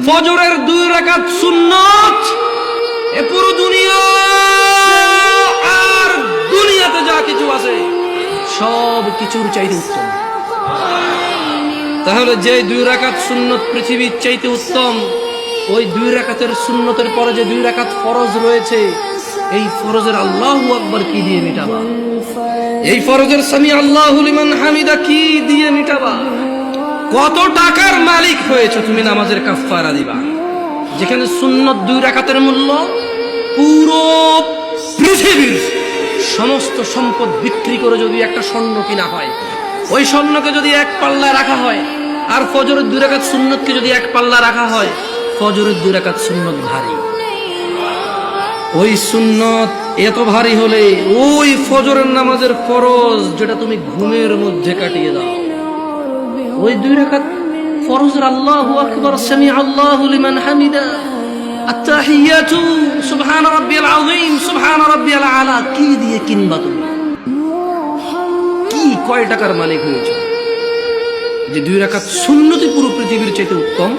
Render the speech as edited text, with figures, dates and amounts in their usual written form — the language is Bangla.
ফজরের 2 রাকাত সুন্নাত এ পুরো দুনিয়া আর দুনিয়াতে যা কিছু আছে সব কিছুর চাইতে উত্তম। তাহলে যে 2 রাকাত সুন্নত পৃথিবীর চাইতে উত্তম, ওই 2 রাকাতের সুন্নতের পরে যে 2 রাকাত ফরজ রয়েছে, এই ফরজের আল্লাহু আকবার কি দিয়ে মিটাবা? এই ফরজের সামি আল্লাহু লিমান হামিদা কি দিয়ে মিটাবা? কত টাকার মালিক হয়েছে তুমি নামাজের কাফারা দিবা? যেখানে সুন্নত 2 রাকাতের মূল্য পুরো পৃথিবীর সমস্ত সম্পদ বিক্রি করে যদি একটা স্বর্ণ কিনা হয়, ওই স্বর্ণকে যদি এক পাল্লা রাখা হয়, আর ফজরের 2 রাকাত সুন্নতকে যদি এক পাল্লা রাখা হয়, ফজরের 2 রাকাত সুন্নত ভারী। ওই সুন্নত এত ভারী হলে ওই ফজরের নামাজের ফরজ যেটা তুমি ঘুমের মধ্যে কাটিয়ে দাও, ওই 2 রাকাত ফরজের আল্লাহু আকবার, সামি আল্লাহু লিমান হামিদা, আত-তাহিয়াতু সুবহান রাব্বিয়াল আযীম, সুবহান রাব্বিয়াল আলা কি দিয়ে কিনবা তুমি? কি কয় টাকার মালিক হয়েছে যে 2 রাকাত সুন্নতই পুরো পৃথিবীর চাইতে উত্তম?